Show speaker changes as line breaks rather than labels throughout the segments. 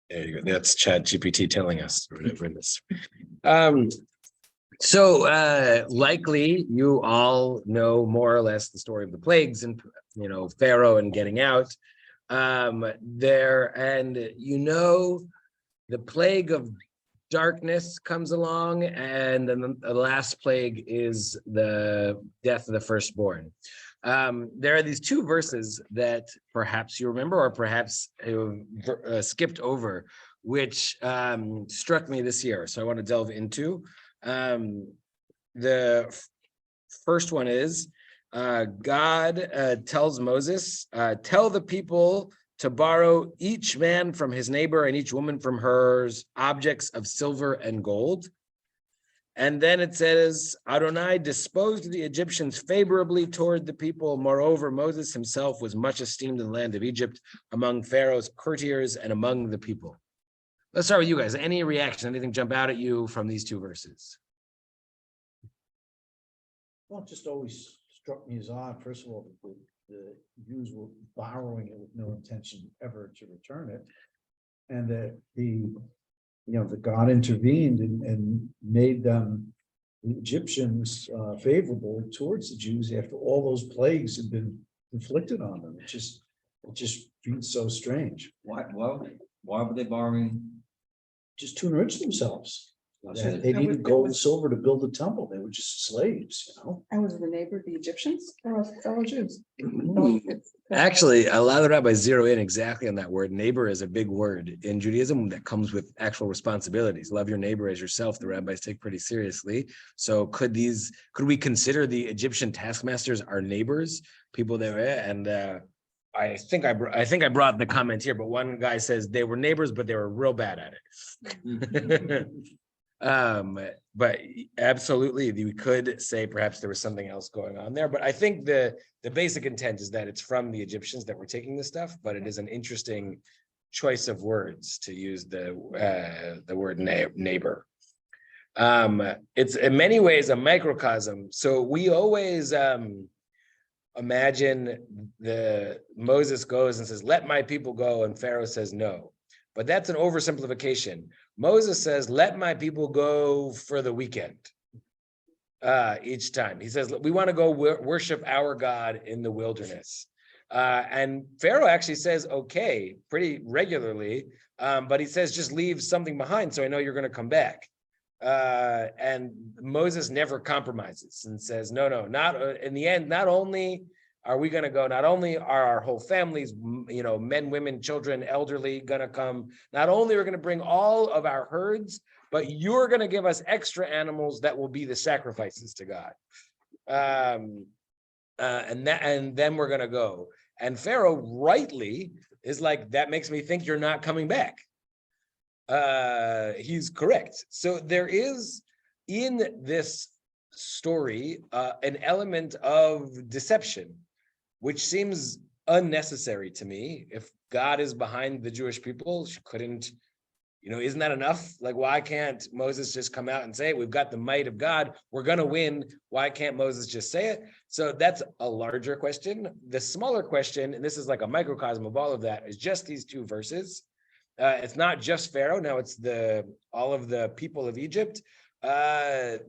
There you go. That's Chat GPT telling us whatever it is. So likely you all know more or less the story of the plagues and Pharaoh and getting out. The plague of darkness comes along, and then the last plague is the death of the firstborn. There are these two verses that perhaps you remember, or perhaps skipped over, which struck me this year. So I want to delve into. The first one is God tells Moses, tell the people to borrow each man from his neighbor and each woman from hers objects of silver and gold. And then it says, Adonai disposed the Egyptians favorably toward the people. Moreover, Moses himself was much esteemed in the land of Egypt among Pharaoh's courtiers and among the people. Let's start with you guys. Any reaction, anything jump out at you from these two verses?
Well, it just always struck me as odd. First of all, the Jews were borrowing it with no intention ever to return it, and that the God intervened and made them, the Egyptians, favorable towards the Jews after all those plagues had been inflicted on them. It just feels so strange.
Why were they borrowing?
Just to enrich themselves. They needed gold and silver to build the temple. They were just slaves,
And was the neighbor the Egyptians or fellow Jews?
Actually, a lot of the rabbis zero in exactly on that word. Neighbor is a big word in Judaism that comes with actual responsibilities. Love your neighbor as yourself. The rabbis take pretty seriously. So could we consider the Egyptian taskmasters our neighbors, people there? And I think I brought the comment here, but one guy says they were neighbors, but they were real bad at it. But absolutely, we could say perhaps there was something else going on there. But I think the basic intent is that it's from the Egyptians that we're taking this stuff, but it is an interesting choice of words to use the word neighbor. It's in many ways a microcosm. So we always imagine Moses goes and says, let my people go, and Pharaoh says no. But that's an oversimplification. Moses says, let my people go for the weekend each time. He says, we want to go worship our God in the wilderness. And Pharaoh actually says, okay, pretty regularly, but he says, just leave something behind so I know you're going to come back. And Moses never compromises and says, no, not in the end, not only are we going to go, not only are our whole families, men, women, children, elderly going to come, not only are we going to bring all of our herds, but you're going to give us extra animals that will be the sacrifices to God. And then we're going to go. And Pharaoh rightly is like, that makes me think you're not coming back. He's correct. So there is in this story an element of deception, which seems unnecessary to me. If God is behind the Jewish people, she couldn't, isn't that enough? Like, why can't Moses just come out and say, we've got the might of God, we're going to win. Why can't Moses just say it? So that's a larger question. The smaller question, and this is like a microcosm of all of that, is just these two verses. It's not just Pharaoh. Now it's all of the people of Egypt. The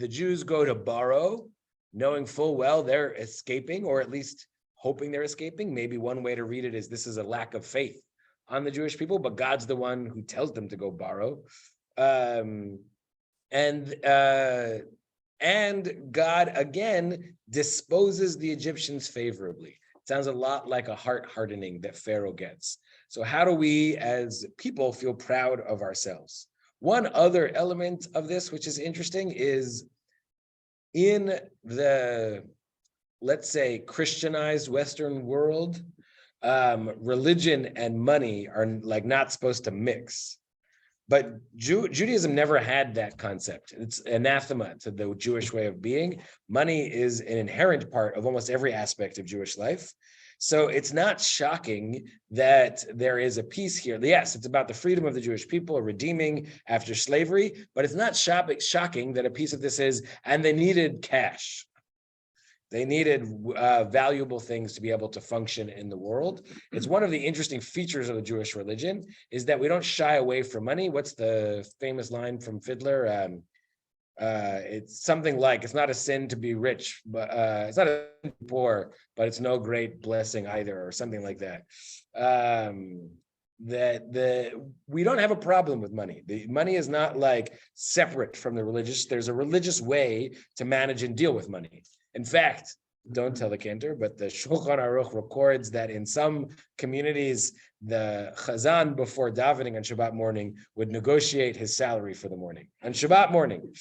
Jews go to borrow, knowing full well they're escaping, or at least hoping they're escaping. Maybe one way to read it is this is a lack of faith on the Jewish people, but God's the one who tells them to go borrow. And God, again, disposes the Egyptians favorably. It sounds a lot like a heart hardening that Pharaoh gets. So how do we as people feel proud of ourselves? One other element of this, which is interesting, is in the, let's say, Christianized Western world, religion and money are like not supposed to mix. But Judaism never had that concept. It's anathema to the Jewish way of being. Money is an inherent part of almost every aspect of Jewish life. So it's not shocking that there is a piece here. Yes, it's about the freedom of the Jewish people, redeeming after slavery, but it's not shocking that a piece of this is, and they needed cash. They needed valuable things to be able to function in the world. It's one of the interesting features of the Jewish religion is that we don't shy away from money. What's the famous line from Fiddler? It's something like, it's not a sin to be rich, but it's not a sin to be poor, but it's no great blessing either, or something like that. We don't have a problem with money. The money is not like separate from the religious. There's a religious way to manage and deal with money. In fact, don't tell the cantor, but the Shulchan Aruch records that in some communities, the Chazan before davening on Shabbat morning would negotiate his salary for the morning on Shabbat morning.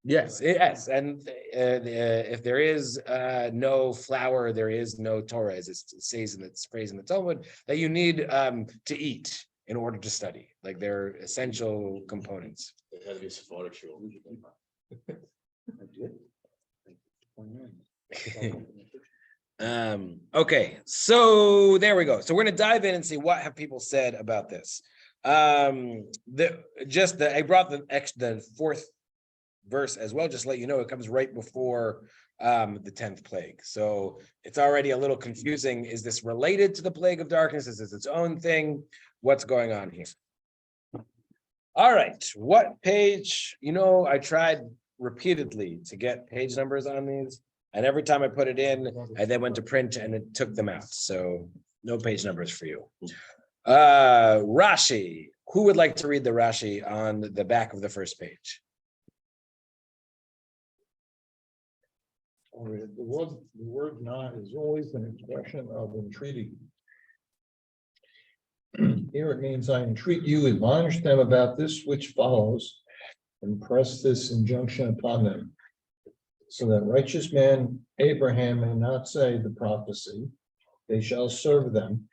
Yes, and if there is no flour, there is no Torah, as it says in its phrase in the Talmud, that you need to eat in order to study. Like they're essential components.
It had to be a Sephardic shul.
Okay, so there we go. So we're going to dive in and see what have people said about this. I brought the fourth verse as well, just to let you know it comes right before the 10th plague. So it's already a little confusing. Is this related to the plague of darkness? Is this its own thing? What's going on here? All right, what page? I tried repeatedly to get page numbers on these, and every time I put it in, I then went to print and it took them out. So no page numbers for you. Rashi, who would like to read the Rashi on the back of the first page?
The word "na" is always an expression of entreaty. Here it means, I entreat you, admonish them about this which follows, and press this injunction upon them, so that righteous man Abraham may not say the prophecy, they shall serve them,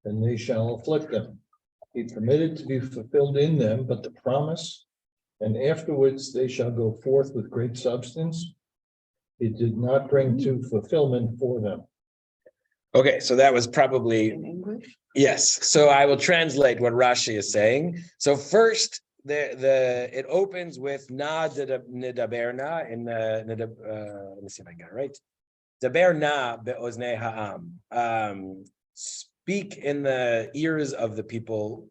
and they shall afflict them. He permitted to be fulfilled in them, but the promise, and afterwards they shall go forth with great substance. It did not bring to fulfillment for them.
Okay, so that was probably
In English?
yes. So I will translate what Rashi is saying. So first, it opens with na nidaberna in the let me see if I got it right. Daberna beoznei ha'am. Speak in the ears of the people.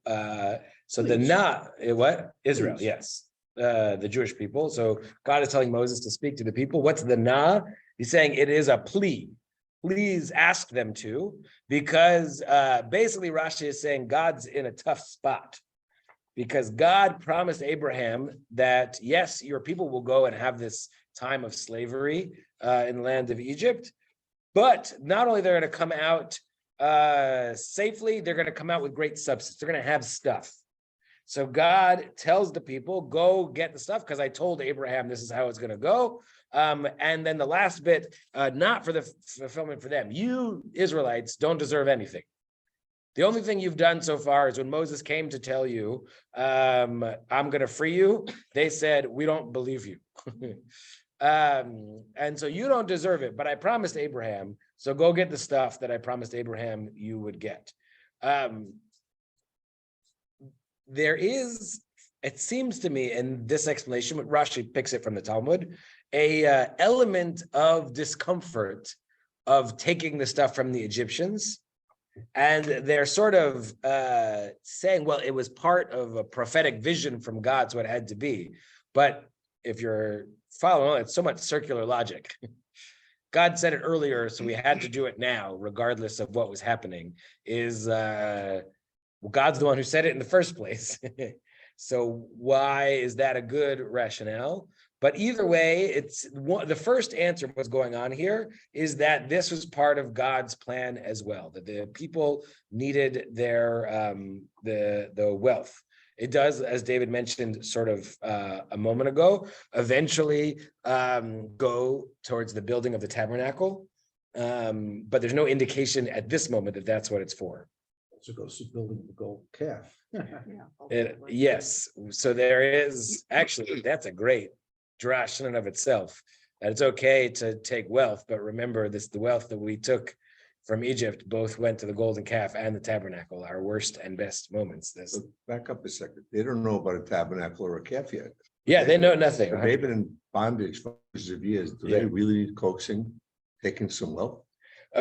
So the na, what? Israel, yes. The Jewish people. So God is telling Moses to speak to the people. What's the na? He's saying it is a plea. Please ask them to, because basically Rashi is saying God's in a tough spot, because God promised Abraham that, yes, your people will go and have this time of slavery in the land of Egypt, but not only they're going to come out safely, they're going to come out with great substance. They're going to have stuff. So God tells the people, go get the stuff, because I told Abraham this is how it's going to go. And then the last bit, not for the fulfillment for them. You Israelites don't deserve anything. The only thing you've done so far is when Moses came to tell you, I'm going to free you, they said, we don't believe you. And so you don't deserve it, but I promised Abraham, so go get the stuff that I promised Abraham you would get. There is, it seems to me, in this explanation, what Rashi picks it from the Talmud, a element of discomfort of taking the stuff from the Egyptians. And they're sort of saying, well, it was part of a prophetic vision from God, so it had to be. But if you're following, it's so much circular logic. God said it earlier, so we had to do it now, regardless of what was happening. God's the one who said it in the first place. So why is that a good rationale? But either way, the first answer what's going on here is that this was part of God's plan as well, that the people needed their the wealth. It does, as David mentioned sort of a moment ago, eventually go towards the building of the tabernacle. But there's no indication at this moment that that's what it's for.
So goes to building the gold calf.
Yes, so there is, actually, that's a great drash in and of itself, that it's okay to take wealth, but remember this, the wealth that we took from Egypt both went to the golden calf and the tabernacle, our worst and best moments.
Back up a second. They don't know about a tabernacle or a calf yet.
Yeah, they know nothing.
If they've been in bondage for hundreds of years, do they
Yeah.
really need coaxing, taking some wealth?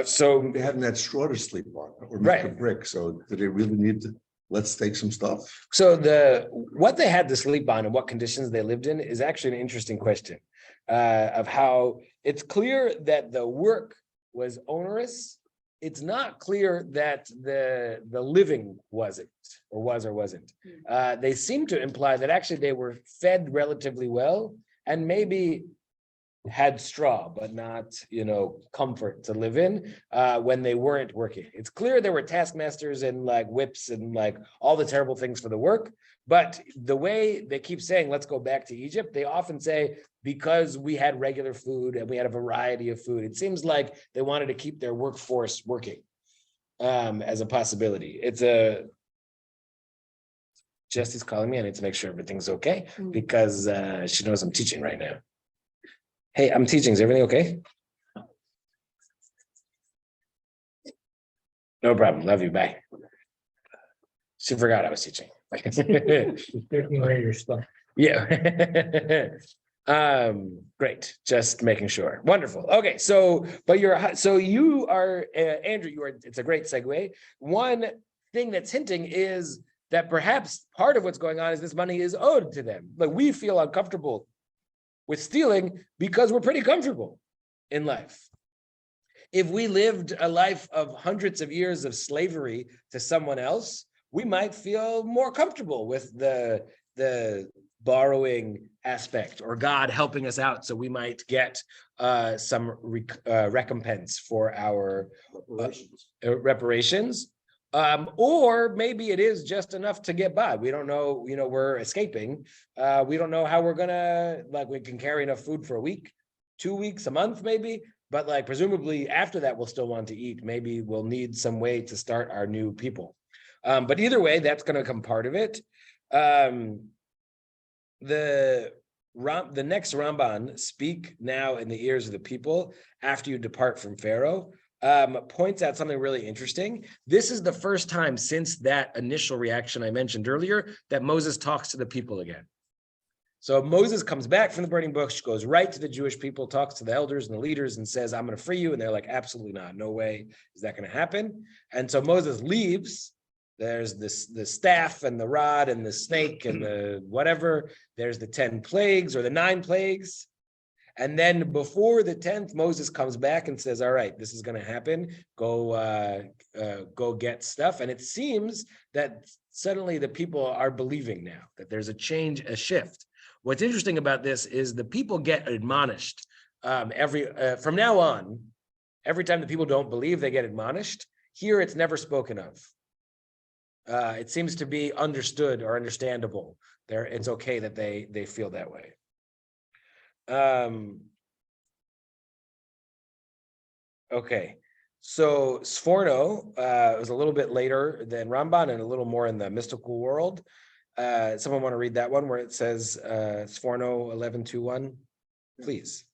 So
They haven't had straw to sleep on or make a
Right.
brick, so do they really need to, let's take some stuff?
So what they had to sleep on and what conditions they lived in is actually an interesting question of how it's clear that the work was onerous. It's not clear that the living wasn't or wasn't. They seem to imply that actually they were fed relatively well and maybe had straw, but not, comfort to live in when they weren't working. It's clear there were taskmasters and like whips and like all the terrible things for the work. But the way they keep saying, let's go back to Egypt, they often say, because we had regular food and we had a variety of food. It seems like they wanted to keep their workforce working as a possibility. Jesse's calling me. I need to make sure everything's okay because she knows I'm teaching right now. Hey, I'm teaching. Is everything okay? No problem. Love you. Bye. She forgot I was teaching.
Taking away your stuff.
Yeah. Great. Just making sure. Wonderful. Okay. So you are, Andrew, it's a great segue. One thing that's hinting is that perhaps part of what's going on is this money is owed to them. Like we feel uncomfortable with stealing because we're pretty comfortable in life. If we lived a life of hundreds of years of slavery to someone else, we might feel more comfortable with the borrowing aspect or God helping us out. So we might get some recompense for our reparations. Or maybe it is just enough to get by. We don't know, we're escaping. We don't know how we're gonna, we can carry enough food for a week, 2 weeks, a month, maybe. But presumably after that, we'll still want to eat. Maybe we'll need some way to start our new people. But either way, that's gonna become part of it. The next Ramban, speak now in the ears of the people after you depart from Pharaoh, points out something really interesting. This is the first time since that initial reaction I mentioned earlier that Moses talks to the people again. So Moses comes back from the burning bush, goes right to the Jewish people, talks to the elders and the leaders and says, I'm going to free you. And they're like, absolutely not. No way is that going to happen. And so Moses leaves. There's the staff and the rod and the snake and the whatever. There's the 10 plagues or the 9 plagues. And then before the 10th, Moses comes back and says, all right, this is going to happen. Go get stuff. And it seems that suddenly the people are believing now that there's a change, a shift. What's interesting about this is the people get admonished from now on. Every time the people don't believe, they get admonished. Here, it's never spoken of. It seems to be understood or understandable. It's okay that they feel that way. Okay, so Sforno was a little bit later than Ramban and a little more in the mystical world. Someone want to read that one where it says Sforno 11:2:1, please.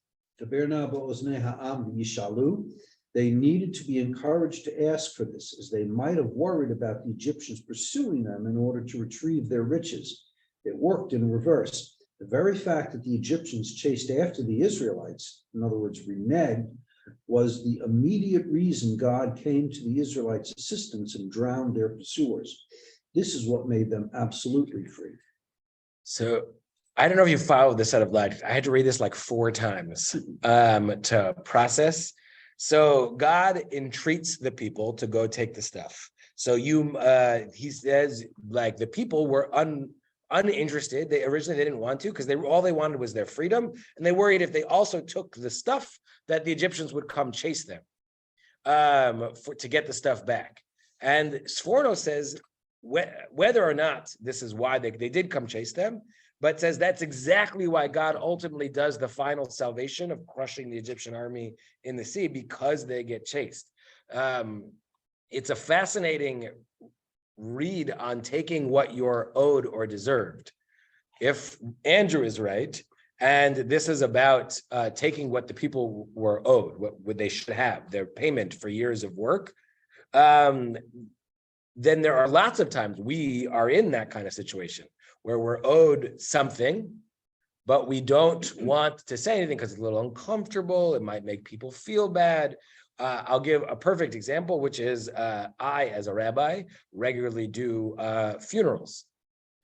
They needed to be encouraged to ask for this, as they might have worried about the Egyptians pursuing them in order to retrieve their riches. It worked in reverse. The very fact that the Egyptians chased after the Israelites, in other words, reneged, was the immediate reason God came to the Israelites' assistance and drowned their pursuers. This is what made them absolutely free.
So I don't know if you followed this out of loud. I had to read this like 4 times to process. So God entreats the people to go take the stuff. So he says the people were uninterested. They didn't want to because all they wanted was their freedom, and they worried if they also took the stuff that the Egyptians would come chase them to get the stuff back. And Sforno says whether or not this is why they did come chase them, but says that's exactly why God ultimately does the final salvation of crushing the Egyptian army in the sea, because they get chased. It's a fascinating read on taking what you're owed or deserved. If Andrew is right, and this is about taking what the people were owed, what they should have, their payment for years of work, then there are lots of times we are in that kind of situation where we're owed something but we don't want to say anything because it's a little uncomfortable. It might make people feel bad. I'll give a perfect example, which is I, as a rabbi, regularly do funerals.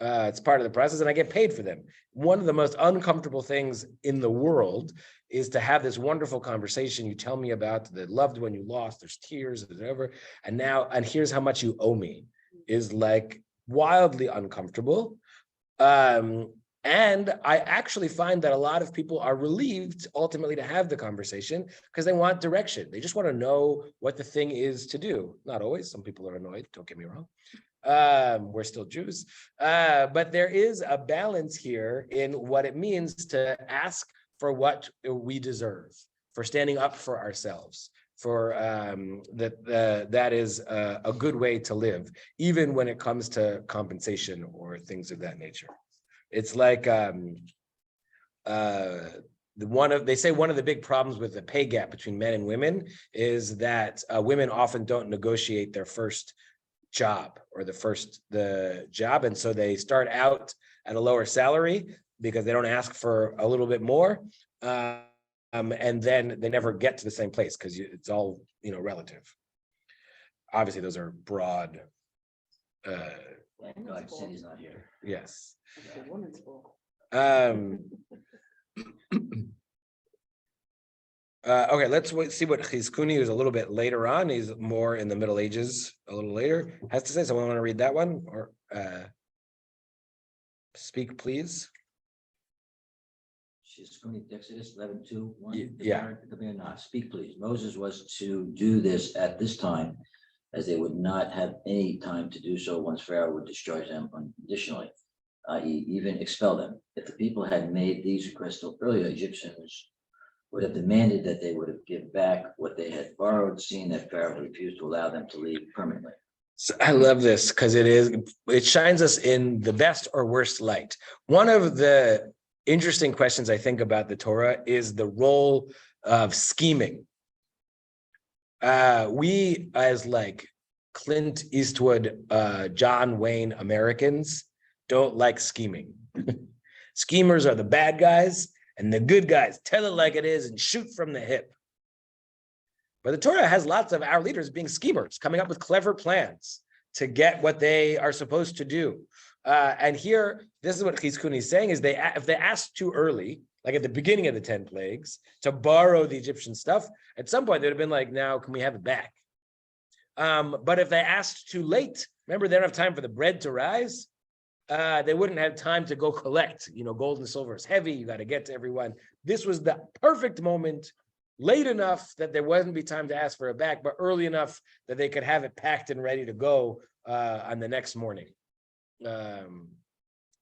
It's part of the process, and I get paid for them. One of the most uncomfortable things in the world is to have this wonderful conversation. You tell me about the loved one you lost, there's tears, there's whatever, and here's how much you owe me, is like wildly uncomfortable. And I actually find that a lot of people are relieved ultimately to have the conversation because they want direction. They just want to know what the thing is to do. Not always. Some people are annoyed. Don't get me wrong. We're still Jews. But there is a balance here in what it means to ask for what we deserve, for standing up for ourselves, for that is a good way to live, even when it comes to compensation or things of that nature. It's like they say one of the big problems with the pay gap between men and women is that women often don't negotiate their first job or the job, and so they start out at a lower salary because they don't ask for a little bit more, and then they never get to the same place because it's all relative. Obviously, those are broad.
Thank God Cindy's not here.
Yes.
Okay, woman's fault.
Okay, let's see what Chizkuni, who's a little bit later on, he's more in the Middle Ages, a little later, has to say. Someone want to read that one, or speak, please?
She's going to Exodus 11:2.
Yeah.
Speak, please. Moses was to do this at this time, as they would not have any time to do so once Pharaoh would destroy them unconditionally, i.e., even expel them. If the people had made these requests earlier, Egyptians would have demanded that they would have given back what they had borrowed, seeing that Pharaoh refused to allow them to leave permanently.
So I love this because it shines us in the best or worst light. One of the interesting questions I think about the Torah is the role of scheming. We, as like Clint Eastwood, John Wayne Americans, don't like scheming. Schemers are the bad guys, and the good guys tell it like it is and shoot from the hip. But the Torah has lots of our leaders being schemers, coming up with clever plans to get what they are supposed to do. And here, this is what Chizkuni is saying, is if they asked too early, like at the beginning of the 10 plagues, to borrow the Egyptian stuff, at some point they'd have been like, now can we have it back? But if they asked too late, remember, they don't have time for the bread to rise. They wouldn't have time to go collect, gold and silver is heavy. You got to get to everyone. This was the perfect moment, late enough that there wouldn't be time to ask for it back, but early enough that they could have it packed and ready to go on the next morning.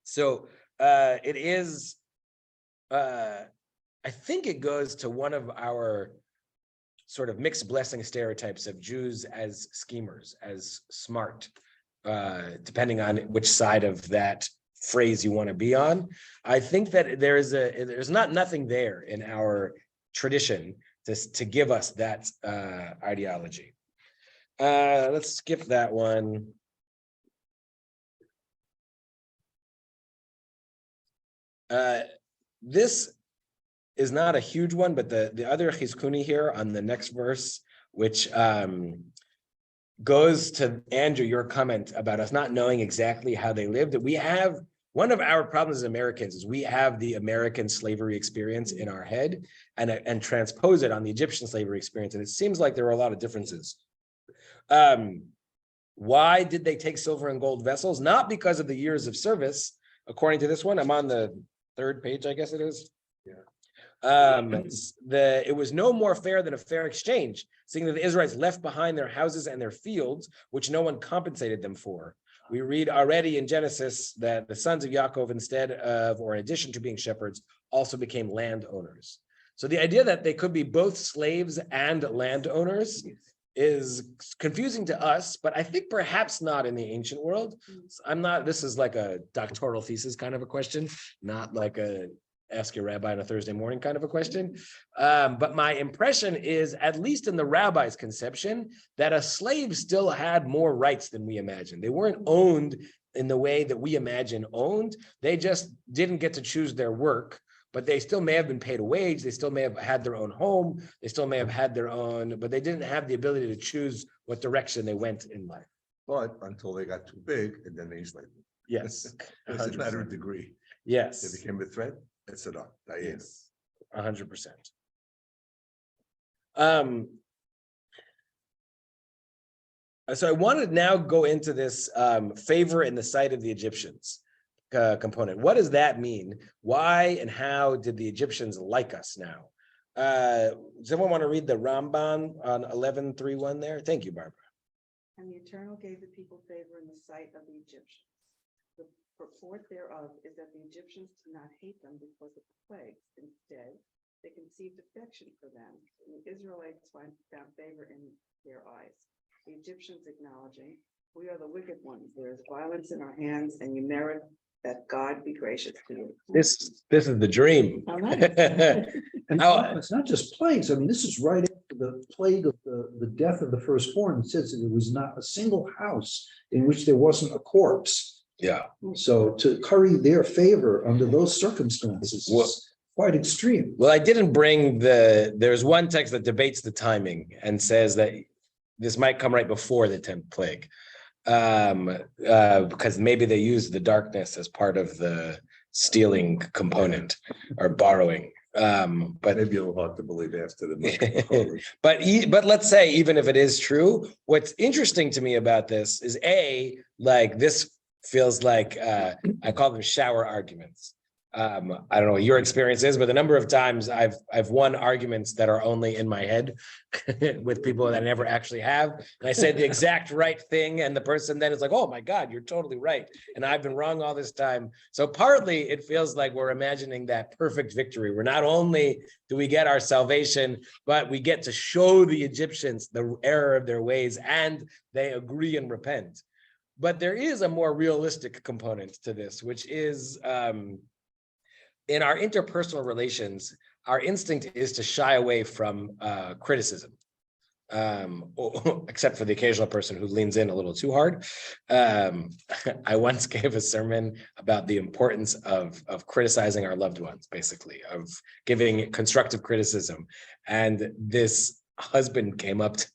So it is, I think it goes to one of our sort of mixed blessing stereotypes of Jews as schemers, as smart, depending on which side of that phrase you want to be on. I think that there's nothing there in our tradition to give us that ideology. Let's skip that one. This is not a huge one, but the other Chizkuni here on the next verse, which goes to Andrew, your comment about us not knowing exactly how they lived. We have one of our problems as Americans is we have the American slavery experience in our head and transpose it on the Egyptian slavery experience. And it seems like there are a lot of differences. Why did they take silver and gold vessels? Not because of the years of service. According to this one, I'm on the 3rd page, I guess it is. It was no more fair than a fair exchange, seeing that the Israelites left behind their houses and their fields, which no one compensated them for. We read already in Genesis that the sons of Yaakov, instead of, or in addition to being shepherds, also became landowners. So the idea that they could be both slaves and landowners is confusing to us, but I think perhaps not in the ancient world. This is like a doctoral thesis kind of a question, not like a ask your rabbi on a Thursday morning kind of a question. But my impression is, at least in the rabbi's conception, that a slave still had more rights than we imagine. They weren't owned in the way that we imagine owned. They just didn't get to choose their work. but they still may have been paid a wage. They still may have had their own home. They still may have had their own, but they didn't have the ability to choose what direction they went in life.
But until they got too big and then they enslaved them.
Yes.
It's a matter
100%.
of degree.
Yes.
They became a threat. It's a done.
Yes. 100%. So I want to now go into this favor in the sight of the Egyptians component. What does that mean? Why and how did the Egyptians like us now? Does anyone want to read the Ramban on 11:3:1 there? Thank you, Barbara.
And the Eternal gave the people favor in the sight of the Egyptians. The purport thereof is that the Egyptians did not hate them because of the plagues. Instead, they conceived affection for them. And the Israelites found favor in their eyes. The Egyptians acknowledging, we are the wicked ones. There is violence in our hands, and you merit that God be gracious to you.
This is the dream.
All right.
And
How-
it's not just plagues. I mean, this is right after the plague of the death of the firstborn. It says that there was not a single house in which there wasn't a corpse.
Yeah.
So to curry their favor under those circumstances
Well-
is quite extreme.
Well, I didn't bring there's one text that debates the timing and says that this might come right before the 10th plague. Because maybe they used the darkness as part of the stealing component or borrowing. But
Maybe a little hard to believe after the.
but let's say, even if it is true, what's interesting to me about this is like this feels like I call them shower arguments. I don't know what your experience is, but the number of times I've won arguments that are only in my head with people that I never actually have. And I said the exact right thing, and the person then is like, oh my God, you're totally right. And I've been wrong all this time. So partly it feels like we're imagining that perfect victory, where not only do we get our salvation, but we get to show the Egyptians the error of their ways, and they agree and repent. But there is a more realistic component to this, which is in our interpersonal relations, our instinct is to shy away from criticism, except for the occasional person who leans in a little too hard. I once gave a sermon about the importance of criticizing our loved ones, basically, of giving constructive criticism. And this husband came up to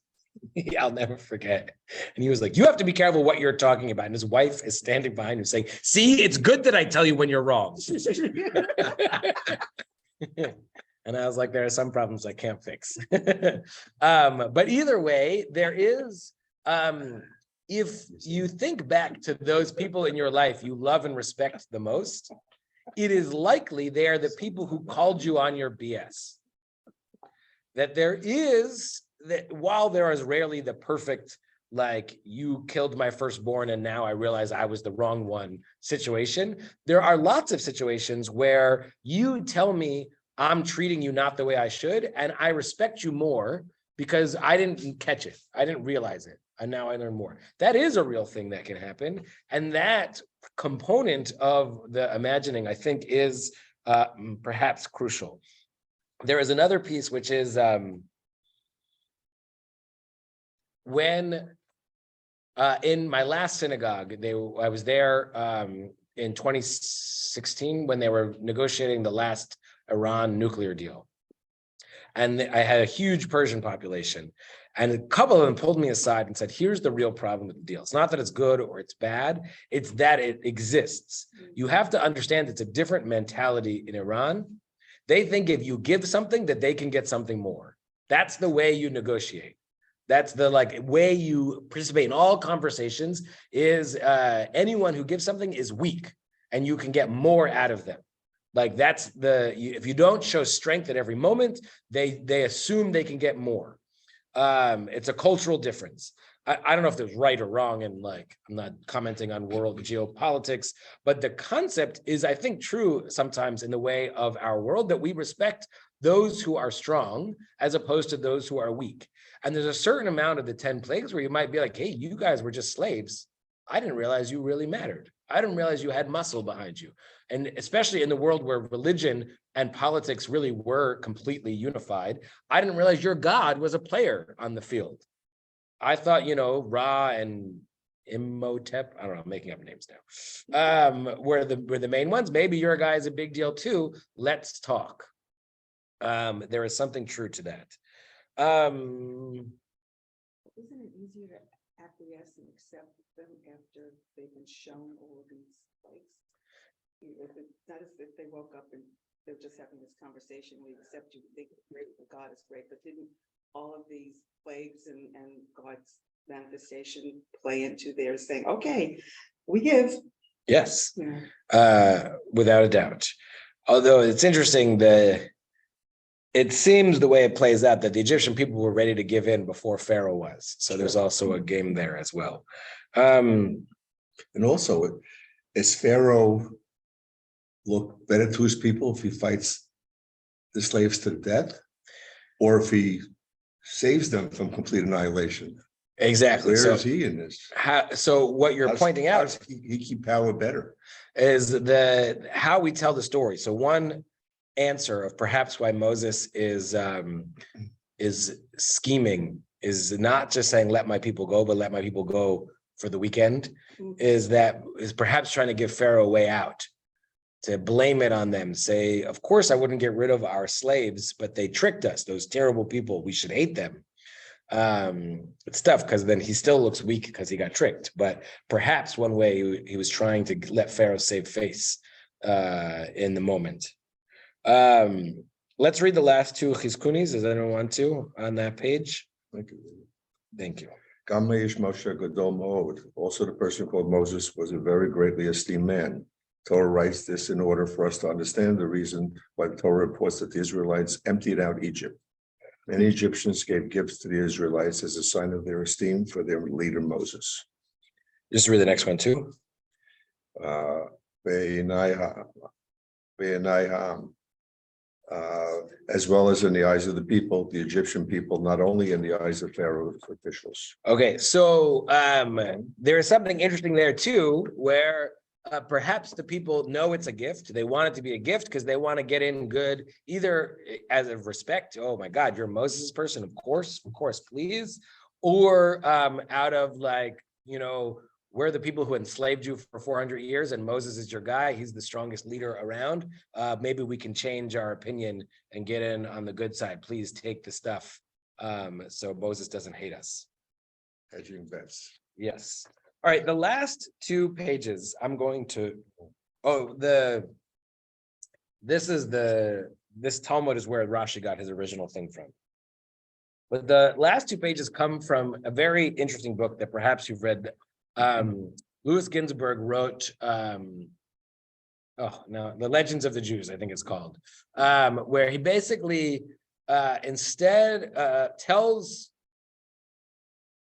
me, I'll never forget. And he was like, you have to be careful what you're talking about. And his wife is standing behind him saying, see, it's good that I tell you when you're wrong. And I was like, there are some problems I can't fix. But either way, there is, if you think back to those people in your life you love and respect the most, it is likely they are the people who called you on your BS. That there is, that while there is rarely the perfect, like, you killed my firstborn and now I realize I was the wrong one situation, there are lots of situations where you tell me I'm treating you not the way I should, and I respect you more because I didn't catch it. I didn't realize it. And now I learn more. That is a real thing that can happen. And that component of the imagining, I think, is perhaps crucial. There is another piece, which is when in my last synagogue, I was there in 2016 when they were negotiating the last Iran nuclear deal. And I had a huge Persian population. And a couple of them pulled me aside and said, here's the real problem with the deal. It's not that it's good or it's bad, it's that it exists. You have to understand it's a different mentality in Iran. They think if you give something that they can get something more. That's the way you negotiate. That's the way you participate in all conversations is anyone who gives something is weak and you can get more out of them. Like that's if you don't show strength at every moment, they assume they can get more. It's a cultural difference. I don't know if there's right or wrong, and I'm not commenting on world geopolitics, but the concept is, I think, true sometimes in the way of our world, that we respect those who are strong as opposed to those who are weak. And there's a certain amount of the 10 plagues where you might be like, hey, you guys were just slaves. I didn't realize you really mattered. I didn't realize you had muscle behind you. And especially in the world where religion and politics really were completely unified, I didn't realize your God was a player on the field. I thought, Ra and Imhotep. I don't know, I'm making up names now. Were the main ones. Maybe your guy is a big deal too. Let's talk. There is something true to that.
Isn't it easier to acquiesce and accept them after they've been shown all of these plagues? If it's not as if they woke up and they're just having this conversation, we accept you, think great, God is great, but didn't all of these plagues and God's manifestation play into their saying, okay, we give?
Yes,
Yeah.
without a doubt. Although it's interesting, it seems the way it plays out that the Egyptian people were ready to give in before Pharaoh was. So there's also a game there as well.
And also, is Pharaoh look better to his people if he fights the slaves to death? Or if he saves them from complete annihilation?
Exactly.
Where
So
is he in this?
so what you're pointing
How
out
does he keep power better?
is how we tell the story. So one answer of perhaps why Moses is scheming is not just saying let my people go, but let my people go for the weekend, is perhaps trying to give Pharaoh a way out, to blame it on them, say, of course I wouldn't get rid of our slaves, but they tricked us, those terrible people, we should hate them. It's tough because then he still looks weak because he got tricked, but perhaps one way he was trying to let Pharaoh save face in the moment. Let's read the last two chizkunis. Does anyone want to on that page?
Thank you.
Thank you.
Gamleish Moshe Gadol Moed. Also, the person called Moses was a very greatly esteemed man. Torah writes this in order for us to understand the reason why the Torah reports that the Israelites emptied out Egypt. Many Egyptians gave gifts to the Israelites as a sign of their esteem for their leader Moses.
Just read the next one too.
As well as in the eyes of the people, the Egyptian people, not only in the eyes of Pharaoh's officials.
Okay, so there is something interesting there too, where perhaps the people know it's a gift. They want it to be a gift because they want to get in good, either as a respect, oh my God, you're Moses' person, of course, please, or out of like, we're the people who enslaved you for 400 years and Moses is your guy. He's the strongest leader around. Maybe we can change our opinion and get in on the good side. Please take the stuff so Moses doesn't hate us.
Hedging bets.
Yes. All right. The last two pages I'm going to, this Talmud is where Rashi got his original thing from. But the last two pages come from a very interesting book that perhaps you've read. Louis Ginsburg wrote, The Legends of the Jews, I think it's called, where he basically instead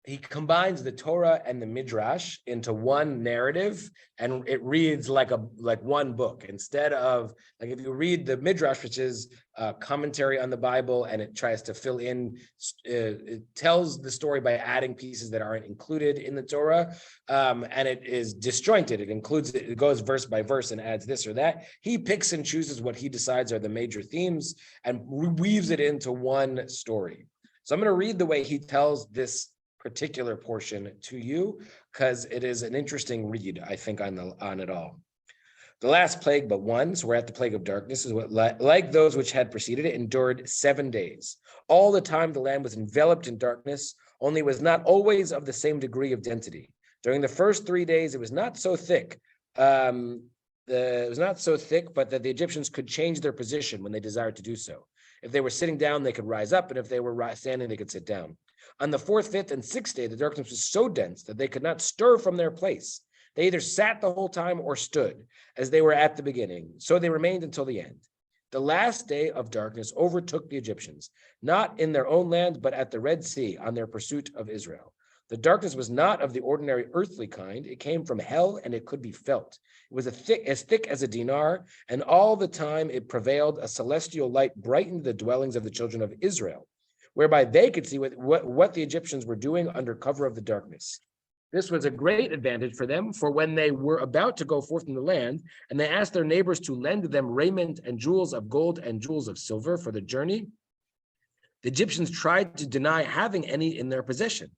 he combines the Torah and the Midrash into one narrative, and it reads like one book instead of like if you read the Midrash, which is a commentary on the Bible, and it tries to fill in, it tells the story by adding pieces that aren't included in the Torah, and it is disjointed. It goes verse by verse and adds this or that. He picks and chooses what he decides are the major themes and weaves it into one story. So I'm going to read the way he tells this particular portion to you because it is an interesting read, I think, on it all. The last plague but one, so we're at the plague of darkness, is what like those which had preceded it, endured 7 days. All the time the land was enveloped in darkness, only was not always of the same degree of density. During the first 3 days it was not so thick. It was not so thick, but that the Egyptians could change their position when they desired to do so. If they were sitting down, they could rise up, and if they were standing, they could sit down. On the 4th, 5th, and 6th day, the darkness was so dense that they could not stir from their place. They either sat the whole time or stood, as they were at the beginning. So they remained until the end. The last day of darkness overtook the Egyptians, not in their own land, but at the Red Sea on their pursuit of Israel. The darkness was not of the ordinary earthly kind. It came from hell, and it could be felt. It was as thick as a dinar, and all the time it prevailed. A celestial light brightened the dwellings of the children of Israel, whereby they could see what the Egyptians were doing under cover of the darkness. This was a great advantage for them, for when they were about to go forth in the land, and they asked their neighbors to lend them raiment and jewels of gold and jewels of silver for the journey, the Egyptians tried to deny having any in their possession.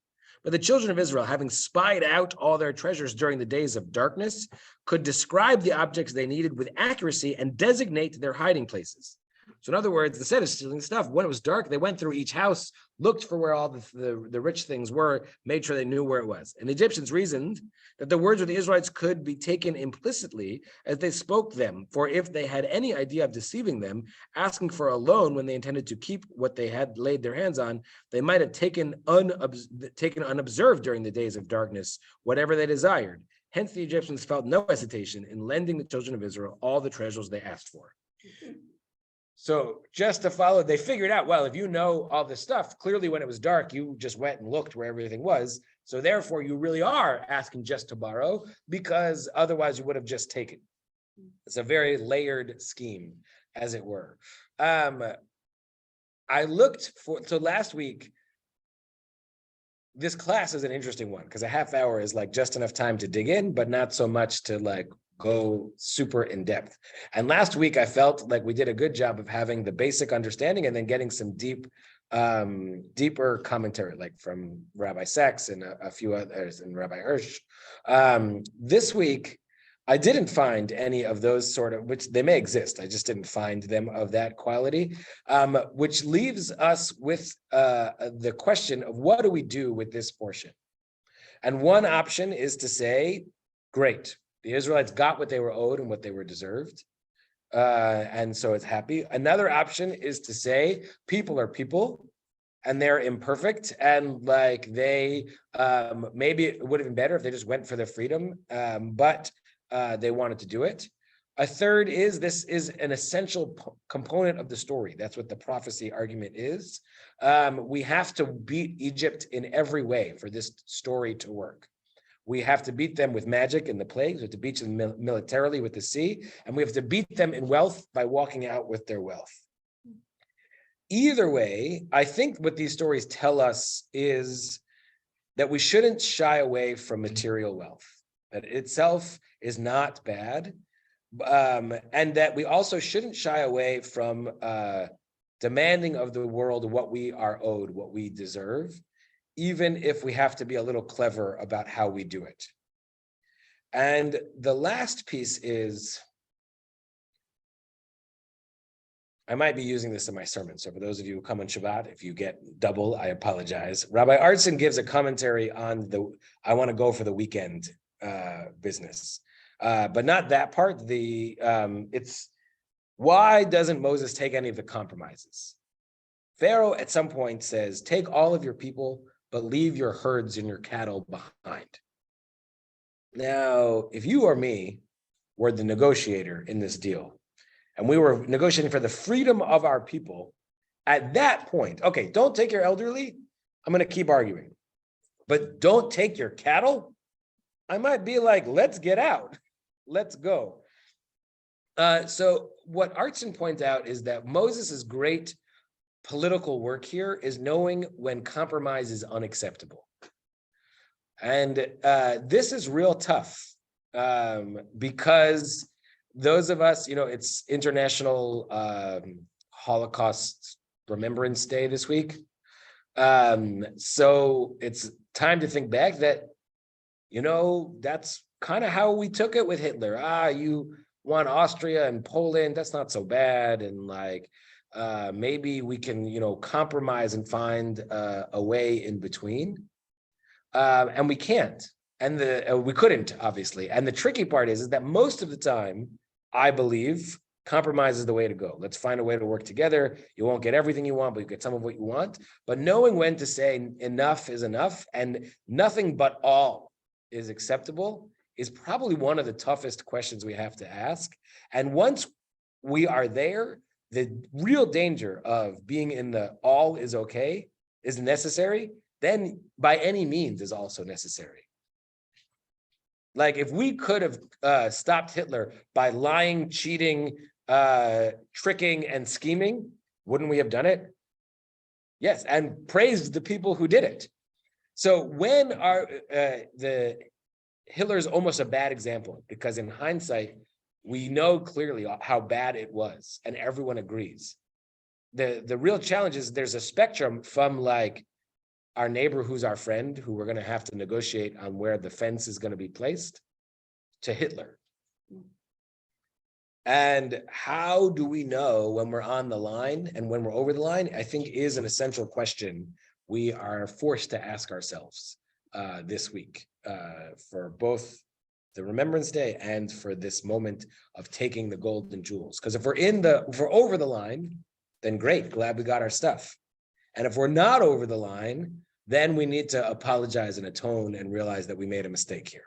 But the children of Israel, having spied out all their treasures during the days of darkness, could describe the objects they needed with accuracy and designate their hiding places. So in other words, instead of stealing stuff, when it was dark, they went through each house, looked for where all the rich things were, made sure they knew where it was. And the Egyptians reasoned that the words of the Israelites could be taken implicitly as they spoke them, for if they had any idea of deceiving them, asking for a loan when they intended to keep what they had laid their hands on, they might have taken unobserved during the days of darkness, whatever they desired. Hence the Egyptians felt no hesitation in lending the children of Israel all the treasures they asked for. So just to follow, they figured out, well, if you know all this stuff, clearly when it was dark, you just went and looked where everything was. So therefore, you really are asking just to borrow, because otherwise you would have just taken. It's a very layered scheme, as it were. I looked for, so last week, this class is an interesting one because a half hour is like just enough time to dig in, but not so much to like go super in depth. And last week I felt like we did a good job of having the basic understanding and then getting some deeper commentary, like from Rabbi Sachs and a few others and Rabbi Hirsch. This week I didn't find any of those sort of, which they may exist, I just didn't find them of that quality, which leaves us with the question of what do we do with this portion? And one option is to say, great, the Israelites got what they were owed and what they were deserved. And so it's happy. Another option is to say, people are people and they're imperfect. And like they, maybe it would have been better if they just went for their freedom, but they wanted to do it. A third is this is an essential component of the story. That's what the prophecy argument is. We have to beat Egypt in every way for this story to work. We have to beat them with magic and the plagues. We have to beat them militarily with the sea, and we have to beat them in wealth by walking out with their wealth. Either way, I think what these stories tell us is that we shouldn't shy away from material wealth, that itself is not bad, and that we also shouldn't shy away from demanding of the world what we are owed, what we deserve, even if we have to be a little clever about how we do it. And the last piece is, I might be using this in my sermon, so for those of you who come on Shabbat, if you get double, I apologize. Rabbi Artson gives a commentary on the, I want to go for the weekend business, but not that part. It's, why doesn't Moses take any of the compromises? Pharaoh at some point says, take all of your people, but leave your herds and your cattle behind. Now, if you or me were the negotiator in this deal, and we were negotiating for the freedom of our people, at that point, okay, don't take your elderly, I'm going to keep arguing. But don't take your cattle, I might be like, let's get out, let's go. So what Artson points out is that Moses' great political work here is knowing when compromise is unacceptable. And this is real tough because those of us, it's International Holocaust Remembrance Day this week. So it's time to think back that, that's kind of how we took it with Hitler. You want Austria and Poland, that's not so bad. And like, maybe we can, compromise and find a way in between. And we can't. And we couldn't, obviously. And the tricky part is that most of the time, I believe, compromise is the way to go. Let's find a way to work together. You won't get everything you want, but you get some of what you want. But knowing when to say enough is enough and nothing but all is acceptable is probably one of the toughest questions we have to ask. And once we are there, the real danger of being in the all is okay is necessary, then by any means is also necessary. Like if we could have stopped Hitler by lying, cheating, tricking, and scheming, wouldn't we have done it? Yes, and praised the people who did it. So when Hitler's almost a bad example, because in hindsight, we know clearly how bad it was, and everyone agrees. The real challenge is there's a spectrum from like, our neighbor who's our friend, who we're going to have to negotiate on where the fence is going to be placed, to Hitler. And how do we know when we're on the line and when we're over the line? I think is an essential question we are forced to ask ourselves this week for both the Remembrance Day and for this moment of taking the golden jewels. Because if we're over the line, then great, glad we got our stuff. And if we're not over the line, then we need to apologize and atone and realize that we made a mistake here.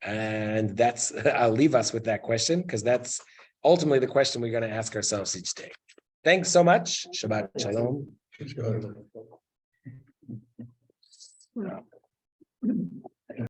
And that's, I'll leave us with that question, because that's ultimately the question we're going to ask ourselves each day. Thanks so much. Shabbat Shalom.
Just go ahead.